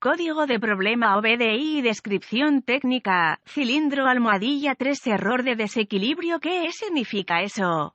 Código de problema OBDI y descripción técnica, cilindro almohadilla 3 error de desequilibrio. ¿Qué significa eso?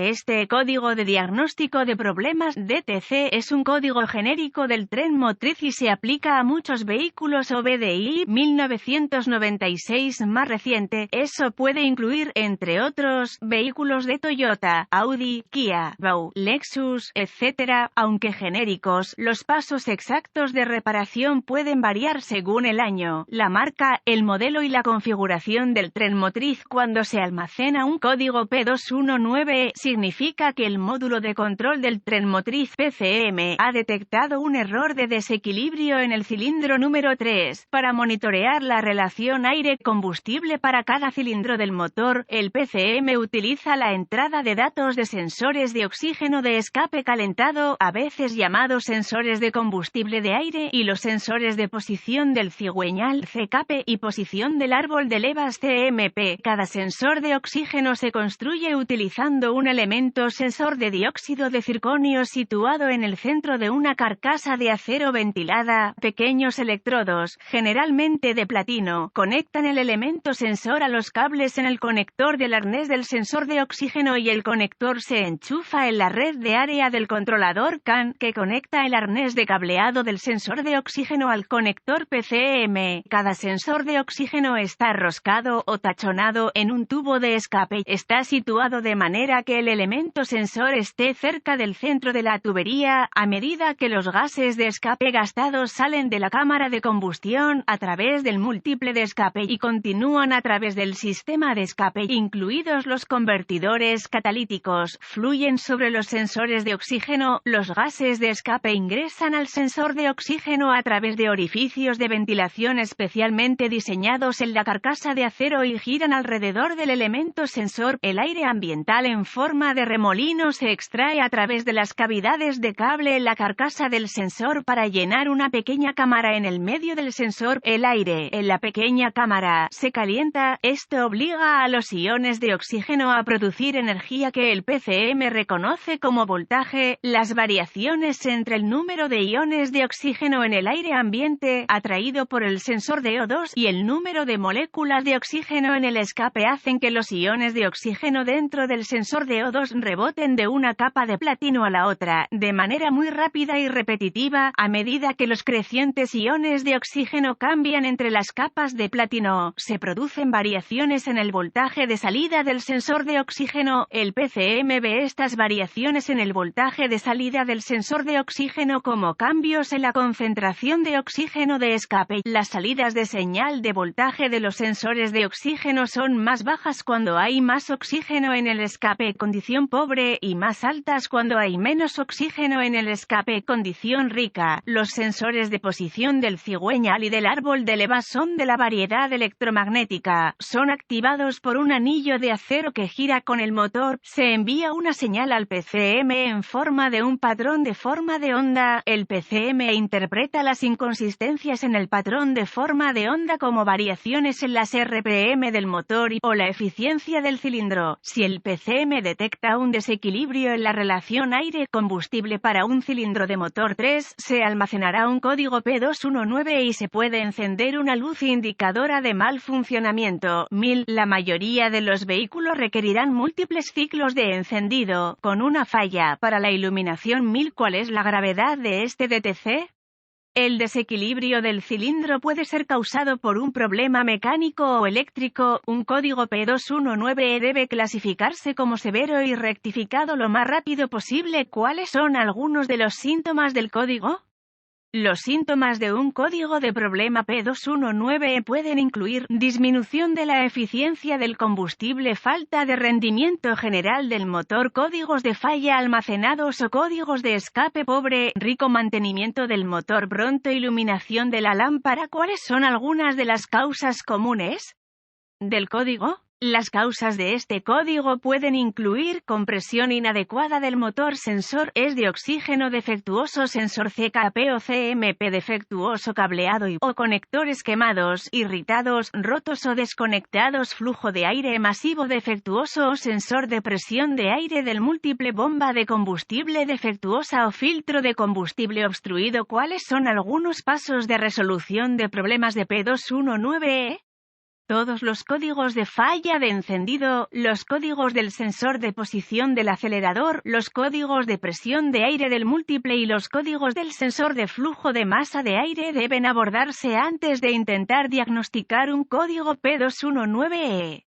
Este código de diagnóstico de problemas DTC es un código genérico del tren motriz y se aplica a muchos vehículos OBDI 1996 más reciente. Eso puede incluir, entre otros, vehículos de Toyota, Audi, Kia, Bau, Lexus, etc. Aunque genéricos, los pasos exactos de reparación pueden variar según el año, la marca, el modelo y la configuración del tren motriz. Cuando se almacena un código P219, significa que el módulo de control del tren motriz PCM ha detectado un error de desequilibrio en el cilindro número 3. Para monitorear la relación aire-combustible para cada cilindro del motor, el PCM utiliza la entrada de datos de sensores de oxígeno de escape calentado, a veces llamados sensores de combustible de aire, y los sensores de posición del cigüeñal CKP y posición del árbol de levas CMP. Cada sensor de oxígeno se construye utilizando un elemento sensor de dióxido de circonio situado en el centro de una carcasa de acero ventilada. Pequeños electrodos, generalmente de platino, conectan el elemento sensor a los cables en el conector del arnés del sensor de oxígeno y el conector se enchufa en la red de área del controlador CAN, que conecta el arnés de cableado del sensor de oxígeno al conector PCM. Cada sensor de oxígeno está roscado o tachonado en un tubo de escape. Está situado de manera que el elemento sensor esté cerca del centro de la tubería. A medida que los gases de escape gastados salen de la cámara de combustión a través del múltiple de escape y continúan a través del sistema de escape, incluidos los convertidores catalíticos, fluyen sobre los sensores de oxígeno. Los gases de escape ingresan al sensor de oxígeno a través de orificios de ventilación especialmente diseñados en la carcasa de acero y giran alrededor del elemento sensor. El aire ambiental en forma de remolino se extrae a través de las cavidades de cable en la carcasa del sensor para llenar una pequeña cámara en el medio del sensor. El aire en la pequeña cámara se calienta. Esto obliga a los iones de oxígeno a producir energía que el PCM reconoce como voltaje. Las variaciones entre el número de iones de oxígeno en el aire ambiente atraído por el sensor de O2 y el número de moléculas de oxígeno en el escape hacen que los iones de oxígeno dentro del sensor de O2 reboten de una capa de platino a la otra, de manera muy rápida y repetitiva, a medida que los crecientes iones de oxígeno cambian entre las capas de platino. Se producen variaciones en el voltaje de salida del sensor de oxígeno. El PCM ve estas variaciones en el voltaje de salida del sensor de oxígeno como cambios en la concentración de oxígeno de escape. Las salidas de señal de voltaje de los sensores de oxígeno son más bajas cuando hay más oxígeno en el escape, condición pobre, y más altas cuando hay menos oxígeno en el escape, condición rica. Los sensores de posición del cigüeñal y del árbol de levas son de la variedad electromagnética. Son activados por un anillo de acero que gira con el motor. Se envía una señal al PCM en forma de un patrón de forma de onda. El PCM interpreta las inconsistencias en el patrón de forma de onda como variaciones en las RPM del motor o la eficiencia del cilindro. Si el PCM detecta un desequilibrio en la relación aire-combustible para un cilindro de motor 3, se almacenará un código P219 y se puede encender una luz indicadora de mal funcionamiento. La mayoría de los vehículos requerirán múltiples ciclos de encendido, con una falla para la iluminación. ¿Cuál es la gravedad de este DTC? El desequilibrio del cilindro puede ser causado por un problema mecánico o eléctrico. Un código P219 debe clasificarse como severo y rectificado lo más rápido posible. ¿Cuáles son algunos de los síntomas del código? Los síntomas de un código de problema P219 pueden incluir disminución de la eficiencia del combustible, falta de rendimiento general del motor, códigos de falla almacenados o códigos de escape pobre, rico mantenimiento del motor, pronto iluminación de la lámpara. ¿Cuáles son algunas de las causas comunes del código? Las causas de este código pueden incluir compresión inadecuada del motor, sensor de oxígeno defectuoso, sensor CKP o CMP defectuoso, cableado o conectores quemados, irritados, rotos o desconectados, flujo de aire masivo defectuoso o sensor de presión de aire del múltiple, bomba de combustible defectuosa o filtro de combustible obstruido. ¿Cuáles son algunos pasos de resolución de problemas de P219E? Todos los códigos de falla de encendido, los códigos del sensor de posición del acelerador, los códigos de presión de aire del múltiple y los códigos del sensor de flujo de masa de aire deben abordarse antes de intentar diagnosticar un código P219E.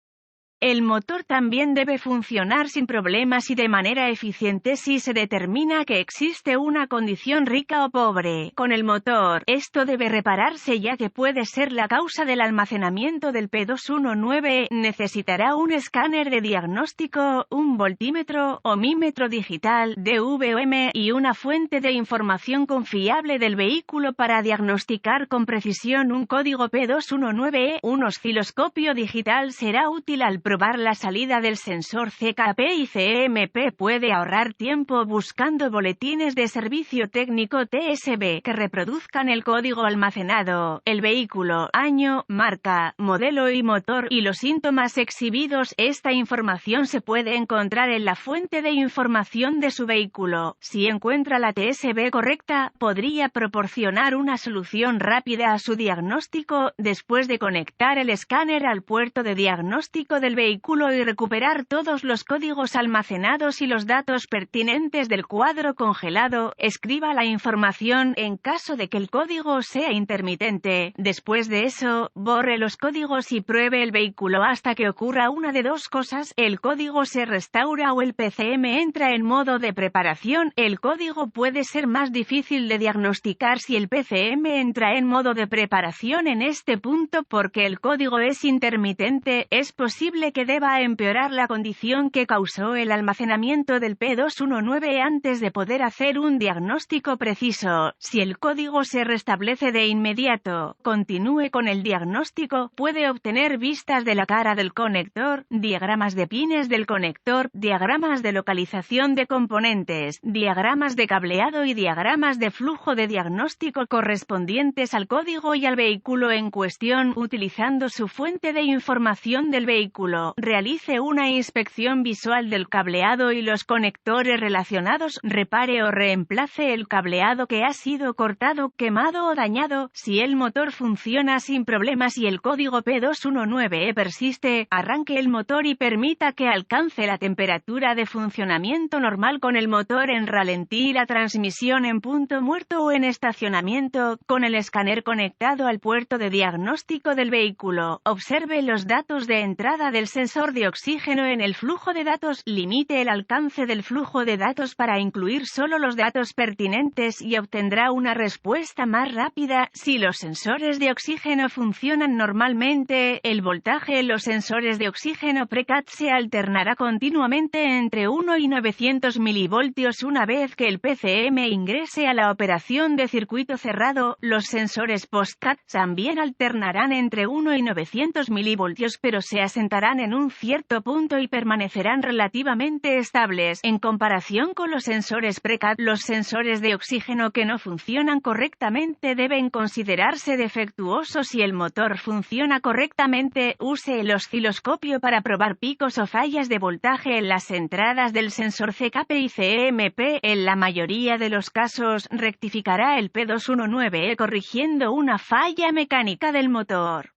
El motor también debe funcionar sin problemas y de manera eficiente si se determina que existe una condición rica o pobre con el motor. Esto debe repararse ya que puede ser la causa del almacenamiento del P219. Necesitará un escáner de diagnóstico, un voltímetro, ohmímetro digital, DVOM, y una fuente de información confiable del vehículo para diagnosticar con precisión un código P219E. Un osciloscopio digital será útil al probar la salida del sensor CKP y CMP. Puede ahorrar tiempo buscando boletines de servicio técnico TSB que reproduzcan el código almacenado, el vehículo, año, marca, modelo y motor, y los síntomas exhibidos. Esta información se puede encontrar en la fuente de información de su vehículo. Si encuentra la TSB correcta, podría proporcionar una solución rápida a su diagnóstico, después de conectar el escáner al puerto de diagnóstico del vehículo y recuperar todos los códigos almacenados y los datos pertinentes del cuadro congelado. Escriba la información en caso de que el código sea intermitente. Después de eso, borre los códigos y pruebe el vehículo hasta que ocurra una de dos cosas: el código se restaura o el PCM entra en modo de preparación. El código puede ser más difícil de diagnosticar si el PCM entra en modo de preparación. En este punto, porque el código es intermitente, es posible que deba empeorar la condición que causó el almacenamiento del P219 antes de poder hacer un diagnóstico preciso. Si el código se restablece de inmediato, continúe con el diagnóstico. Puede obtener vistas de la cara del conector, diagramas de pines del conector, diagramas de localización de componentes, diagramas de cableado y diagramas de flujo de diagnóstico correspondientes al código y al vehículo en cuestión. Utilizando su fuente de información del vehículo, realice una inspección visual del cableado y los conectores relacionados. Repare o reemplace el cableado que ha sido cortado, quemado o dañado. Si el motor funciona sin problemas y el código P219E persiste, arranque el motor y permita que alcance la temperatura de funcionamiento normal con el motor en ralentí y la transmisión en punto muerto o en estacionamiento, con el escáner conectado al puerto de diagnóstico del vehículo. Observe los datos de entrada del sensor de oxígeno en el flujo de datos. Limite el alcance del flujo de datos para incluir solo los datos pertinentes y obtendrá una respuesta más rápida. Si los sensores de oxígeno funcionan normalmente, el voltaje en los sensores de oxígeno precat se alternará continuamente entre 1 y 900 milivoltios. Una vez que el PCM ingrese a la operación de circuito cerrado, los sensores postcat también alternarán entre 1 y 900 milivoltios, pero se asentarán en un cierto punto y permanecerán relativamente estables. En comparación con los sensores precat, los sensores de oxígeno que no funcionan correctamente deben considerarse defectuosos. Si el motor funciona correctamente, use el osciloscopio para probar picos o fallas de voltaje en las entradas del sensor CKP y CMP. En la mayoría de los casos, rectificará el P219 corrigiendo una falla mecánica del motor.